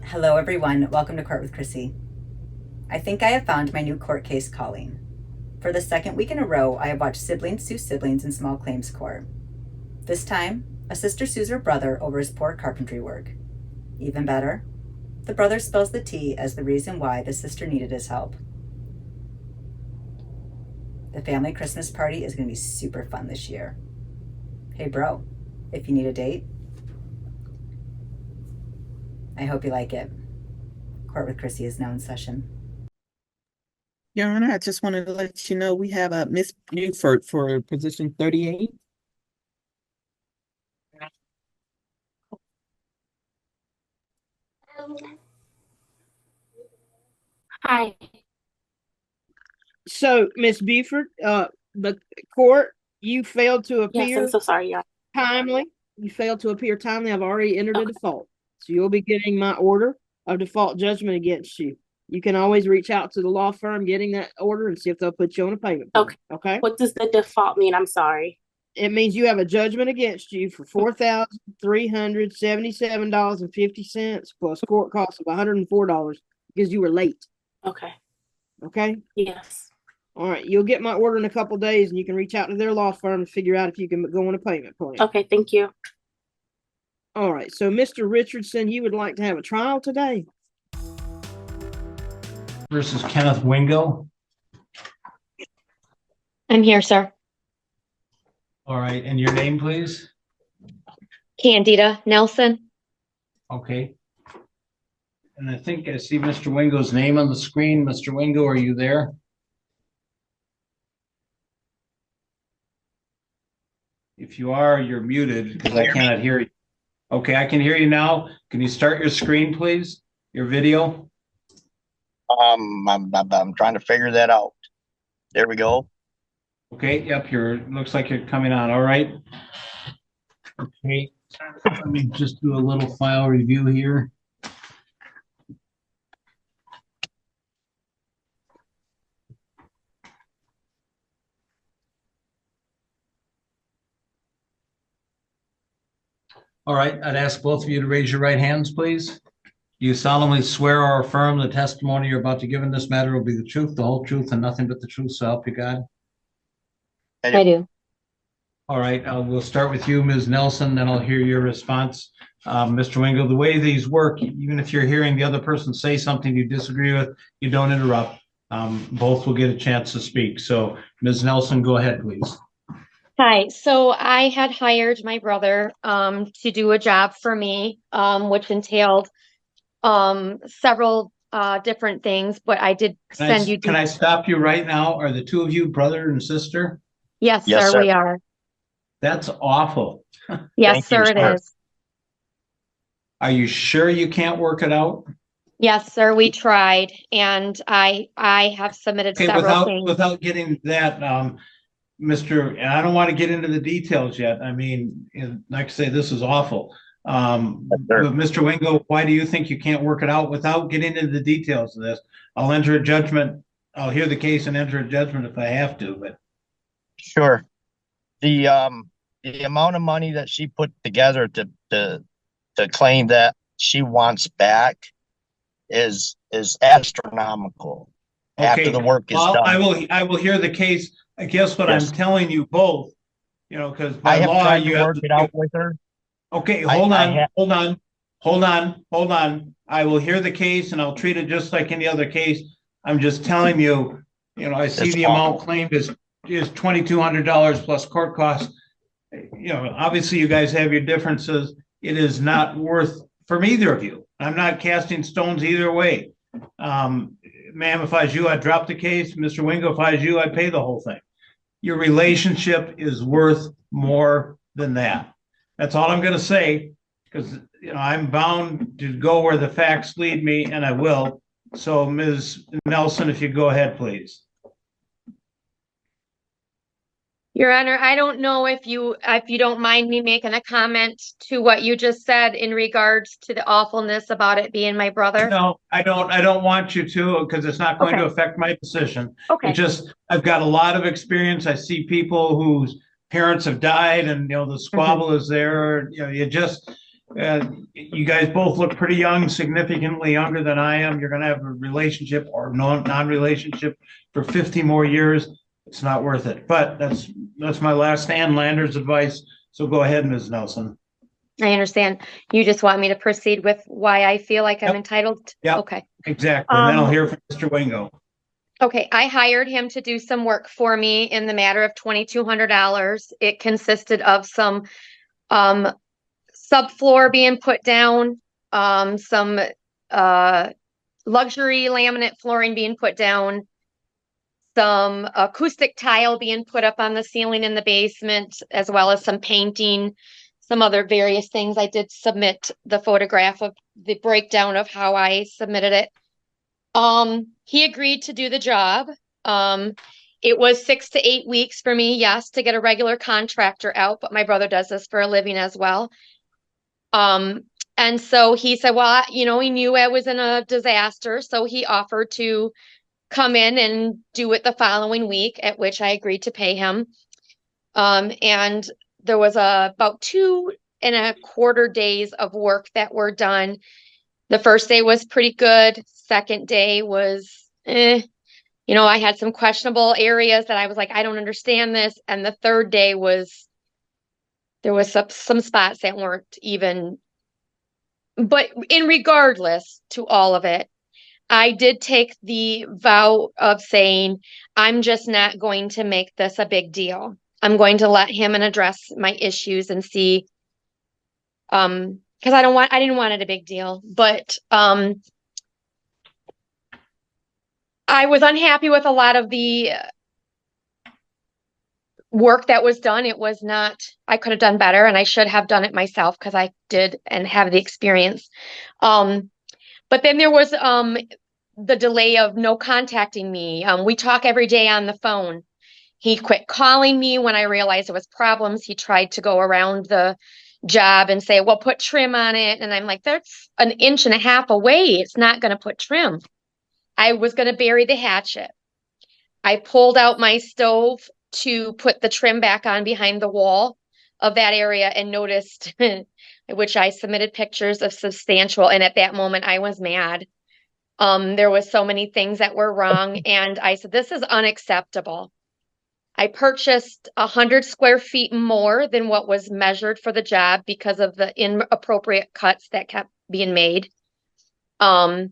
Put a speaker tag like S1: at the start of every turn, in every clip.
S1: Hello, everyone. Welcome to Court with Krissy. I think I have found my new court case calling. For the second week in a row, I have watched siblings sue siblings in small claims court. This time, a sister sues her brother over his poor carpentry work. Even better, the brother spills the tea as the reason why the sister needed his help. The family Christmas party is going to be super fun this year. Hey, bro, if you need a date, I hope you like it. Court with Krissy is now in session.
S2: Your Honor, I just wanted to let you know we have a Miss Buford for position 38.
S3: Hi.
S4: So, Miss Buford, the court, you failed to
S3: Yes, I'm
S4: appear
S3: so sorry, y'all.
S4: timely. You failed to appear timely. I've already entered a default. So you'll be getting my order of default judgment against you. You can always reach out to the law firm getting that order and see if they'll put you on a payment plan. Okay.
S3: What does the default mean? I'm sorry.
S4: It means you have a judgment against you for $4,377.50 plus court costs of $104 because you were late.
S3: Okay.
S4: Okay.
S3: Yes.
S4: All right. You'll get my order in a couple days and you can reach out to their law firm and figure out if you can go on a payment plan.
S3: Okay, thank you.
S4: All right. So, Mr. Richardson, you would like to have a trial today?
S5: Versus Kenneth Wingo.
S6: I'm here, sir.
S5: All right, and your name, please?
S6: Candida Nelson.
S5: Okay. And I think I see Mr. Wingo's name on the screen. Mr. Wingo, are you there? If you are, you're muted because I cannot hear you. Okay, I can hear you now. Can you start your screen, please? Your video?
S7: I'm trying to figure that out. There we go.
S5: Okay, yep, looks like you're coming on. All right. Okay, let me just do a little file review here. All right, I'd ask both of you to raise your right hands, please. Do you solemnly swear or affirm the testimony you're about to give in this matter will be the truth, the whole truth, and nothing but the truth, so help you God?
S6: I do.
S5: All right, we'll start with you, Ms. Nelson, then I'll hear your response. Mr. Wingo, the way these work, even if you're hearing the other person say something you disagree with, you don't interrupt. Both will get a chance to speak. So, Ms. Nelson, go ahead, please.
S6: Hi. So I had hired my brother to do a job for me, which entailed several different things, but I did send you.
S5: Can I stop you right now? Are the two of you brother and sister?
S6: Yes,
S7: Yes,
S6: sir,
S7: sir.
S6: we are.
S5: That's awful.
S6: Yes,
S7: Thank
S6: sir,
S7: you,
S6: it
S7: sir.
S6: is.
S5: Are you sure you can't work it out?
S6: Yes, sir, we tried, and I have submitted
S5: Okay,
S6: several things.
S5: without getting that, and I don't want to get into the details yet. I mean, like I say, this is awful. But Mr. Wingo, why do you think you can't work it out without getting into the details of this? I'll enter a judgment. I'll hear the case and enter a judgment if I have to, but.
S7: Sure. The amount of money that she put together to claim that she wants back is astronomical.
S5: Okay.
S7: After the work is done.
S5: I will hear the case. I guess what
S7: Yes.
S5: I'm telling you both, because
S7: I
S5: by
S7: have
S5: law
S7: tried
S5: you
S7: to
S5: have
S7: work
S5: to.
S7: it out with her.
S5: Okay,
S7: I
S5: hold on. I will hear the case and I'll treat it just like any other case. I'm just telling you, I see
S7: It's
S5: the amount claimed is $2,200 plus court costs. Obviously you guys have your differences. It is not worth from either of you. I'm not casting stones either way. Ma'am, if I was you, I'd drop the case. Mr. Wingo, if I was you, I'd pay the whole thing. Your relationship is worth more than that. That's all I'm going to say, because I'm bound to go where the facts lead me, and I will. So, Ms. Nelson, if you go ahead, please.
S6: Your Honor, I don't know if you don't mind me making a comment to what you just said in regards to the awfulness about it being my brother.
S5: No, I don't want you to, because it's not going
S6: Okay.
S5: to affect my decision.
S6: Okay.
S5: It just, I've got a lot of experience. I see people whose parents have died and, the squabble is there. You guys both look pretty young, significantly younger than I am. You're gonna have a relationship or non-relationship for 50 more years. It's not worth it. But that's my last stand, Lander's advice. So go ahead, Ms. Nelson.
S6: I understand. You just want me to proceed with why I feel like I'm
S5: Yep.
S6: entitled?
S5: Yep.
S6: Okay.
S5: Exactly. And then I'll hear from Mr. Wingo.
S6: Okay, I hired him to do some work for me in the matter of $2,200. It consisted of some subfloor being put down, some luxury laminate flooring being put down, some acoustic tile being put up on the ceiling in the basement, as well as some painting, some other various things. I did submit the photograph of the breakdown of how I submitted it. He agreed to do the job. It was 6 to 8 weeks for me, yes, to get a regular contractor out, but my brother does this for a living as well. And so he said, well, he knew I was in a disaster, so he offered to come in and do it the following week, at which I agreed to pay him. And there was about 2.25 days of work that were done. The first day was pretty good. Second day was, I had some questionable areas that I was like, I don't understand this. And the third day there was some spots that weren't even, but in regardless to all of it, I did take the vow of saying, I'm just not going to make this a big deal. I'm going to let him and address my issues and see, because I didn't want it a big deal, but I was unhappy with a lot of the work that was done. It was not, I could have done better, and I should have done it myself because I did and have the experience. But then there was the delay of no contacting me. We talk every day on the phone. He quit calling me when I realized there was problems. He tried to go around the job and say, well, put trim on it. And I'm like, that's 1.5 inches away. It's not going to put trim. I was going to bury the hatchet. I pulled out my stove to put the trim back on behind the wall of that area and noticed, which I submitted pictures of substantial. And at that moment, I was mad. There was so many things that were wrong. And I said, this is unacceptable. I purchased 100 square feet more than what was measured for the job because of the inappropriate cuts that kept being made. I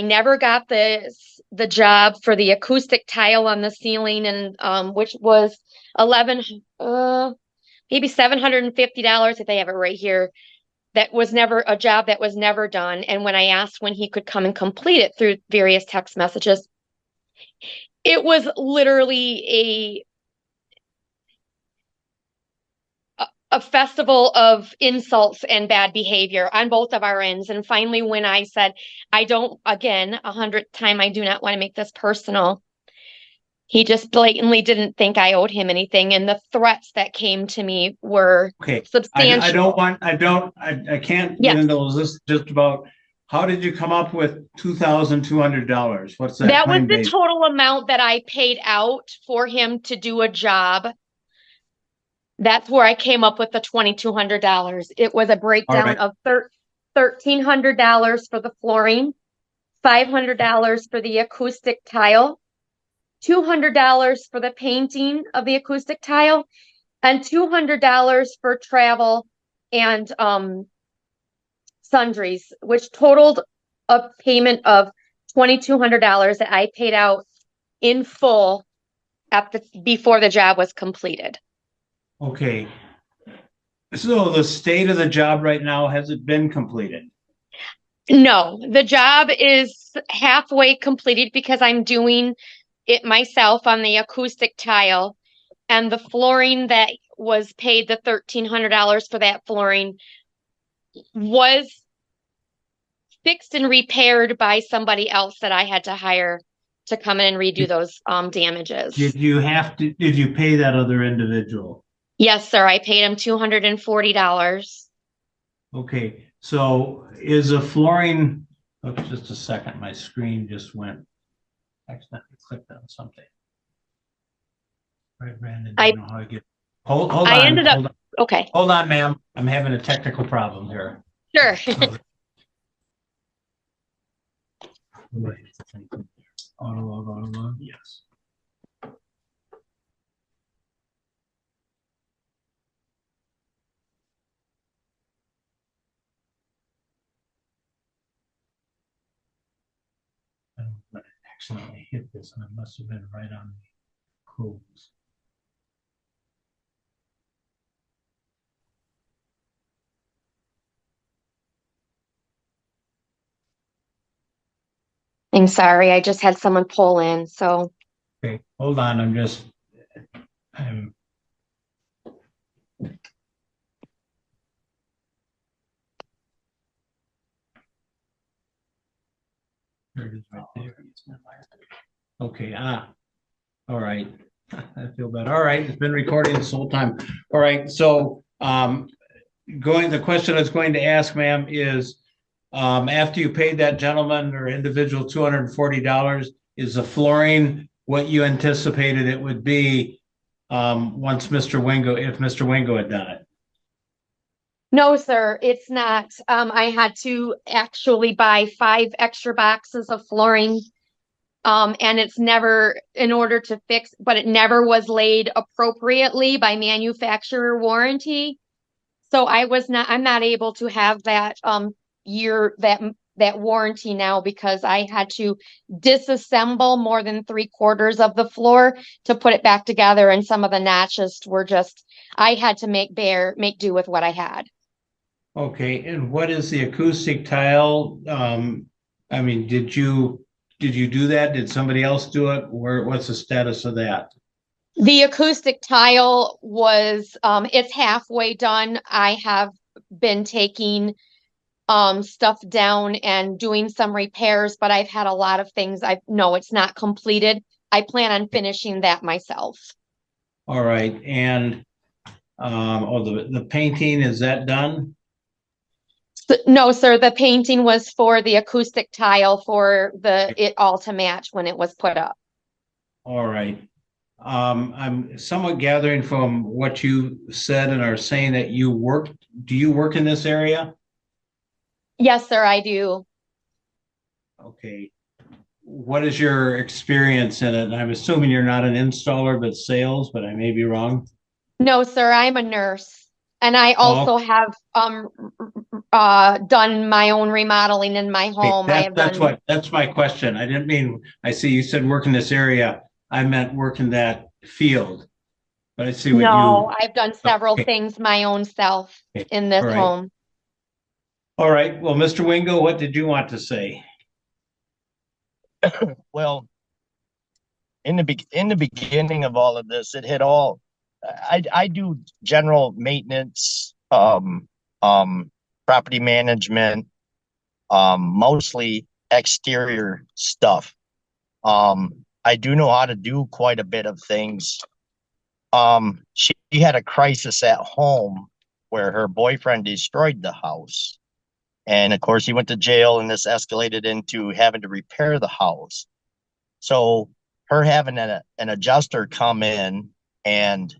S6: never got the job for the acoustic tile on the ceiling, and which was maybe $750 if they have it right here. That was never a job that was never done. And when I asked when he could come and complete it through various text messages, it was literally a festival of insults and bad behavior on both of our ends. And finally, when I said, I don't, again, 100th time, I do not want to make this personal, he just blatantly didn't think I owed him anything. And the threats that came to me were substantial.
S5: I can't get into this just about, how did you come up with $2,200? What's that?
S6: That was the total amount that I paid out for him to do a job. That's where I came up with the $2,200. It was a breakdown of $1,300 for the flooring, $500 for the acoustic tile, $200 for the painting of the acoustic tile, and $200 for travel and sundries, which totaled a payment of $2,200 that I paid out in full before the job was completed.
S5: Okay. So the state of the job right now, has it been completed?
S6: No, the job is halfway completed because I'm doing it myself on the acoustic tile, and the flooring that was paid, the $1,300 for that flooring, was fixed and repaired by somebody else that I had to hire to come in and redo those damages.
S5: Did you pay that other individual?
S6: Yes, sir. I paid him $240.
S5: Okay, so is the flooring, oops, just a second, my screen just went, accidentally clicked on something. Right, Brandon, I don't know how I get, hold on.
S6: Okay,
S5: Hold on, ma'am. I'm having a technical problem here.
S6: sure.
S5: Auto log, yes. I accidentally hit this and it must have been right on the close.
S6: I'm sorry, I just had someone pull in, so.
S5: Okay, hold on, I'm there it is right there. Okay, all right. I feel better. All right, it's been recording this whole time. All right, so the question I was going to ask, ma'am, is after you paid that gentleman or individual $240, is the flooring what you anticipated it would be once if Mr. Wingo had done it?
S6: No, sir, it's not. I had to actually buy 5 extra boxes of flooring. And it's never in order to fix, but it never was laid appropriately by manufacturer warranty. So I'm not able to have that that warranty now because I had to disassemble more than 3/4 of the floor to put it back together, and some of the notches were just I had to make do with what I had.
S5: Okay, and what is the acoustic tile? I mean, did you do that? Did somebody else do it? What's the status of that?
S6: The acoustic tile was it's halfway done. I have been taking stuff down and doing some repairs, but I've had a lot of things. No, it's not completed. I plan on finishing that myself.
S5: All right, and the painting, is that done?
S6: No, sir, the painting was for the acoustic tile for it all to match when it was put up.
S5: All right. I'm somewhat gathering from what you said and are saying that do you work in this area?
S6: Yes, sir, I do.
S5: Okay. What is your experience in it? And I'm assuming you're not an installer, but sales, but I may be wrong.
S6: No, sir, I'm a nurse. And I also have done my own remodeling in my home.
S5: That's my question. I didn't mean, I see you said work in this area. I meant work in that field. But I see what
S6: I've done several things my own self in this home.
S5: All right. Well, Mr. Wingo, what did you want to say?
S7: Well, in the beginning of all of this, it had all I do general maintenance, property management, mostly exterior stuff. I do know how to do quite a bit of things. She had a crisis at home where her boyfriend destroyed the house. And of course, he went to jail, and this escalated into having to repair the house. So her having an adjuster come in and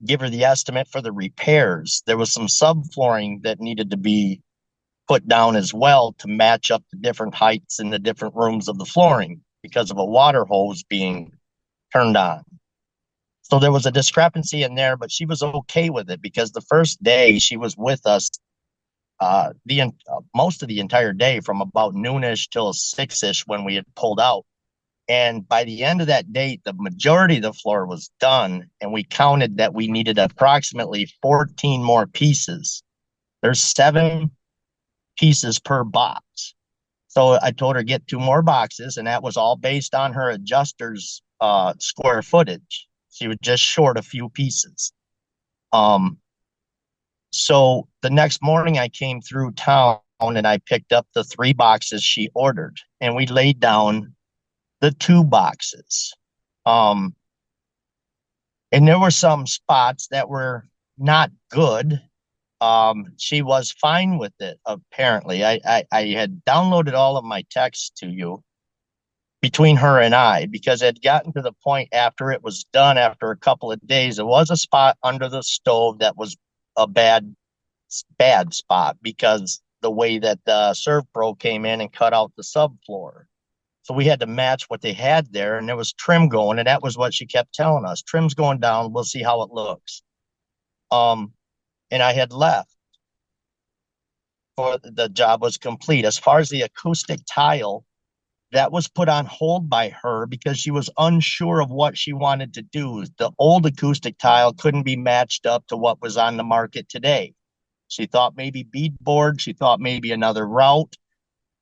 S7: give her the estimate for the repairs. There was some subflooring that needed to be put down as well to match up the different heights in the different rooms of the flooring because of a water hose being turned on. So there was a discrepancy in there, but she was okay with it because the first day she was with us most of the entire day from about noonish till 6ish when we had pulled out. And by the end of that date, the majority of the floor was done, and we counted that we needed approximately 14 more pieces. There's 7 pieces per box. So I told her get 2 more boxes, and that was all based on her adjuster's square footage. She was just short a few pieces. So the next morning I came through town and I picked up the 3 boxes she ordered, and we laid down the 2 boxes. And there were some spots that were not good. She was fine with it, apparently. I had downloaded all of my texts to you. between her and I, because it had gotten to the point after it was done, after a couple of days, there was a spot under the stove that was a bad spot because the way that the Serv Pro came in and cut out the subfloor. So we had to match what they had there, and there was trim going, and that was what she kept telling us. Trim's going down. We'll see how it looks. And I had left before the job was complete. As far as the acoustic tile, that was put on hold by her because she was unsure of what she wanted to do. The old acoustic tile couldn't be matched up to what was on the market today. She thought maybe beadboard. She thought maybe another route.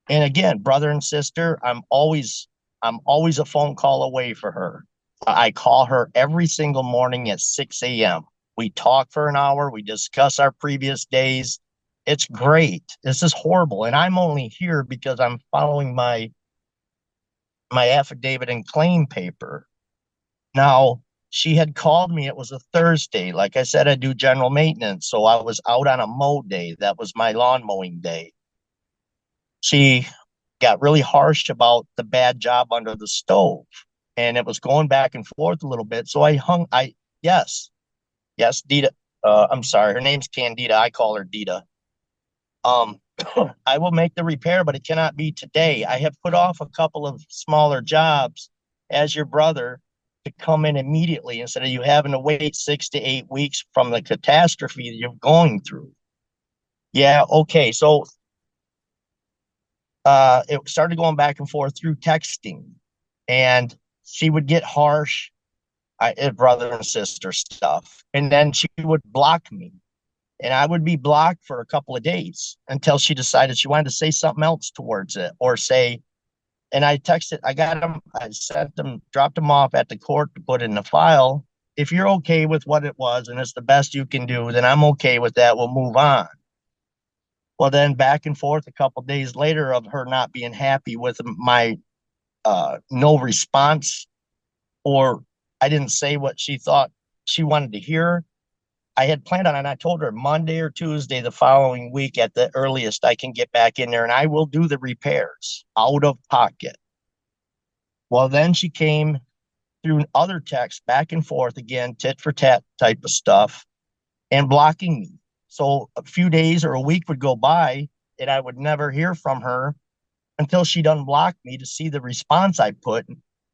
S7: And again, brother and sister, I'm always a phone call away for her. I call her every single morning at 6 a.m. We talk for an hour. We discuss our previous days. It's great. This is horrible. And I'm only here because I'm following my affidavit and claim paper. Now, she had called me. It was a Thursday. Like I said, I do general maintenance. So I was out on a mow day. That was my lawn mowing day. She got really harsh about the bad job under the stove. And it was going back and forth a little bit. So yes, Dita. I'm sorry. Her name's Candida. I call her Dita. I will make the repair, but it cannot be today. I have put off a couple of smaller jobs as your brother to come in immediately instead of you having to wait 6 to 8 weeks from the catastrophe that you're going through. Yeah, okay. So it started going back and forth through texting, and she would get harsh, brother and sister stuff, and then she would block me. And I would be blocked for a couple of days until she decided she wanted to say something else towards it or say, and I texted, I got them, I sent them, dropped them off at the court to put in the file. If you're okay with what it was and it's the best you can do, then I'm okay with that. We'll move on. Well, then back and forth a couple of days later of her not being happy with my no response, or I didn't say what she thought she wanted to hear. I had planned on it, and I told her Monday or Tuesday the following week at the earliest I can get back in there, and I will do the repairs out of pocket. Well, then she came through other texts back and forth again, tit for tat type of stuff, and blocking me. So a few days or a week would go by, and I would never hear from her until she'd unblock me to see the response I put,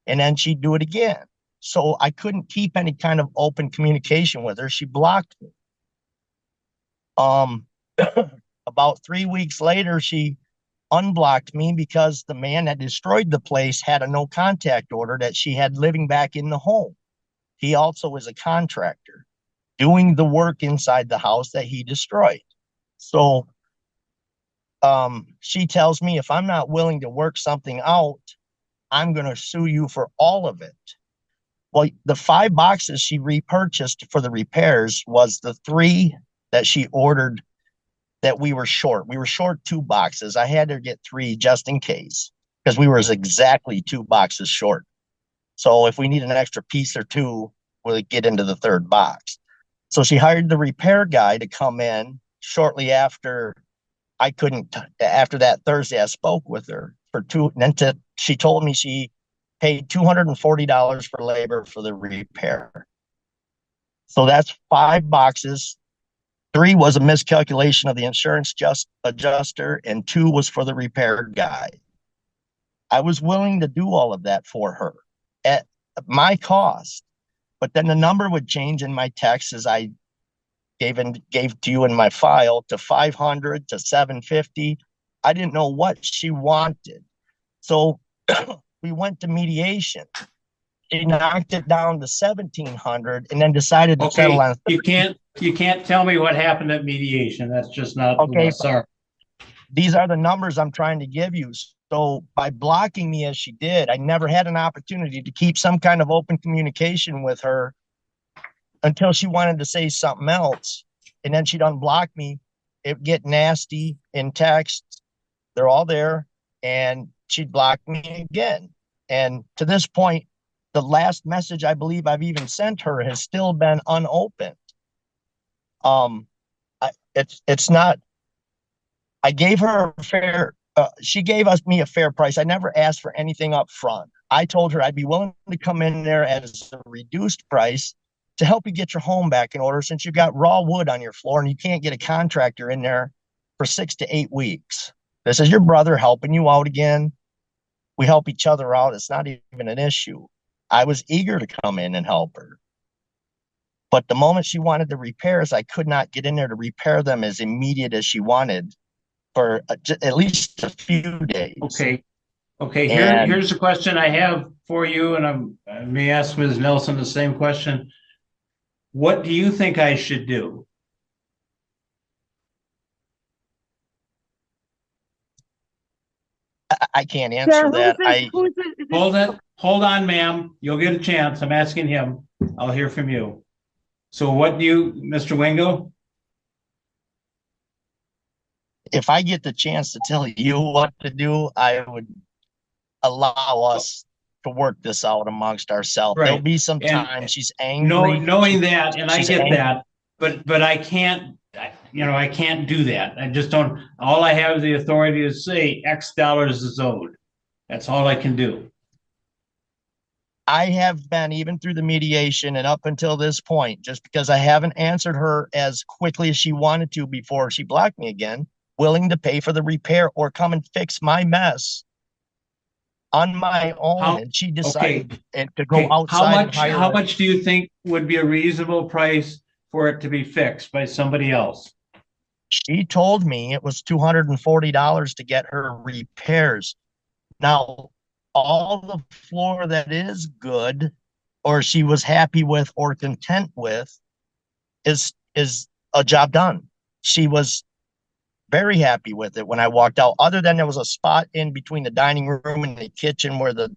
S7: and then she'd do it again. So I couldn't keep any kind of open communication with her. She blocked me. About 3 weeks later, she unblocked me because the man that destroyed the place had a no contact order that she had living back in the home. He also was a contractor doing the work inside the house that he destroyed. So she tells me if I'm not willing to work something out, I'm going to sue you for all of it. Well, the 5 boxes she repurchased for the repairs was the 3 that she ordered that we were short. We were short 2 boxes. I had to get 3 just in case because we were exactly 2 boxes short. So if we need an extra piece or 2, we'll get into the 3rd box. So she hired the repair guy to come in shortly after after that Thursday, I spoke with her for 2. And then she told me she paid $240 for labor for the repair. So that's 5 boxes. 3 was a miscalculation of the insurance adjuster, and 2 was for the repair guy. I was willing to do all of that for her at my cost, but then the number would change in my text as I gave to you in my file to 500 to 750. I didn't know what she wanted. So we went to mediation. She knocked it down to 1,700 and then decided to settle on.
S5: You can't tell me what happened at mediation. That's just not
S7: okay.
S5: Sorry.
S7: These are the numbers I'm trying to give you. So by blocking me as she did, I never had an opportunity to keep some kind of open communication with her until she wanted to say something else. And then she'd unblock me. It'd get nasty in text. They're all there. And she'd block me again. And to this point, the last message I believe I've even sent her has still been unopened. It's not. I gave her a fair she gave me a fair price. I never asked for anything up front. I told her I'd be willing to come in there as a reduced price to help you get your home back in order, since you've got raw wood on your floor and you can't get a contractor in there for 6 to 8 weeks. This is your brother helping you out again. We help each other out. It's not even an issue. I was eager to come in and help her. But the moment she wanted the repairs, I could not get in there to repair them as immediate as she wanted for at least a few days.
S5: Okay.
S7: And-
S5: Here's the question I have for you, and I may ask Ms. Nelson the same question. What do you think I should do?
S7: I can't answer that.
S5: Hold on, ma'am. You'll get a chance. I'm asking him. I'll hear from you. So what do you, Mr. Wingo?
S7: If I get the chance to tell you what to do, I would allow us to work this out amongst ourselves.
S5: Right.
S7: There'll be some
S5: And-
S7: time she's angry.
S5: Knowing that, and I
S7: She's
S5: get
S7: angry.
S5: that, but I can't, I can't do that. I just don't, all I have the authority to say X dollars is owed. That's all I can do.
S7: I have been, even through the mediation and up until this point, just because I haven't answered her as quickly as she wanted to before she blocked me again, willing to pay for the repair or come and fix my mess on my own.
S5: How-
S7: And she decided to go
S5: Okay,
S7: outside. and hire
S5: how
S7: a-
S5: much do you think would be a reasonable price for it to be fixed by somebody else?
S7: She told me it was $240 to get her repairs. Now, all the floor that is good, or she was happy with or content with, is a job done. She was very happy with it when I walked out, other than there was a spot in between the dining room and the kitchen where the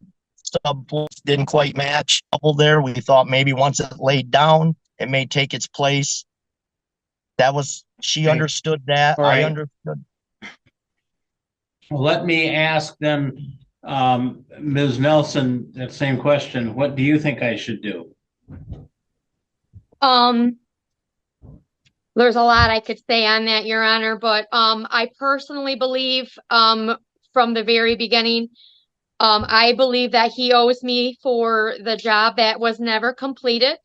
S7: subfloors didn't quite match. Couple there, we thought maybe once it laid down, it may take its place. She
S5: Okay.
S7: understood that.
S5: All
S7: I
S5: right.
S7: understood.
S5: Well, let me ask then, Ms. Nelson, that same question. What do you think I should do?
S6: There's a lot I could say on that, Your Honor, but I personally believe from the very beginning, I believe that he owes me for the job that was never completed.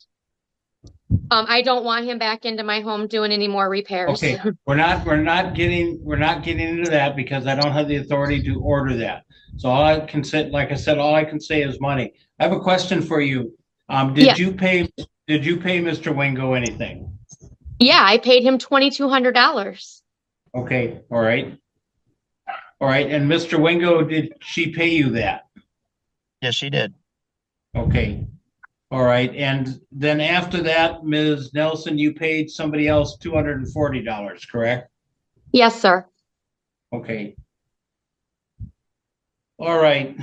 S6: I don't want him back into my home doing any more repairs.
S5: Okay, we're not getting into that because I don't have the authority to order that. So all I can say, like I said, all I can say is money. I have a question for you.
S6: Yeah.
S5: Did you pay Mr. Wingo anything?
S6: Yeah, I paid him $2,200.
S5: Okay, all right. All right, and Mr. Wingo, did she pay you that?
S7: Yes, she did.
S5: Okay. All right, and then after that, Ms. Nelson, you paid somebody else $240, correct?
S6: Yes, sir.
S5: Okay. All right.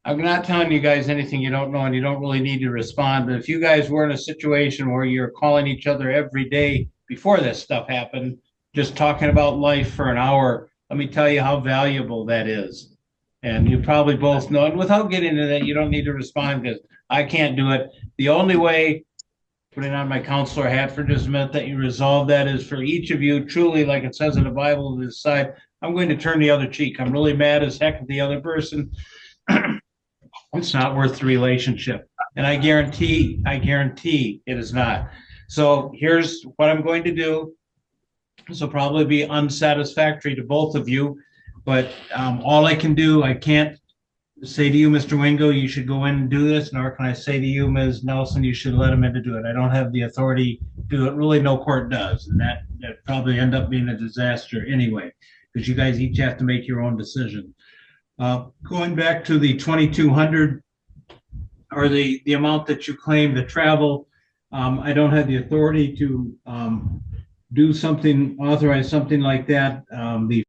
S5: I'm not telling you guys anything you don't know, and you don't really need to respond, but if you guys were in a situation where you're calling each other every day before this stuff happened, just talking about life for an hour, let me tell you how valuable that is. And you probably both know, and without getting into that, you don't need to respond because I can't do it. The only way, putting on my counselor hat for just a minute, that you resolve that is for each of you, truly, like it says in the Bible, to decide, I'm going to turn the other cheek. I'm really mad as heck at the other person. It's not worth the relationship. And I guarantee it is not. So here's what I'm going to do. This will probably be unsatisfactory to both of you, but all I can do, I can't say to you, Mr. Wingo, you should go in and do this, nor can I say to you, Ms. Nelson, you should let him in to do it. I don't have the authority to do it. Really, no court does, and that probably end up being a disaster anyway, because you guys each have to make your own decision. Going back to the 2,200 or the amount that you claim to travel, I don't have the authority to authorize something like that. The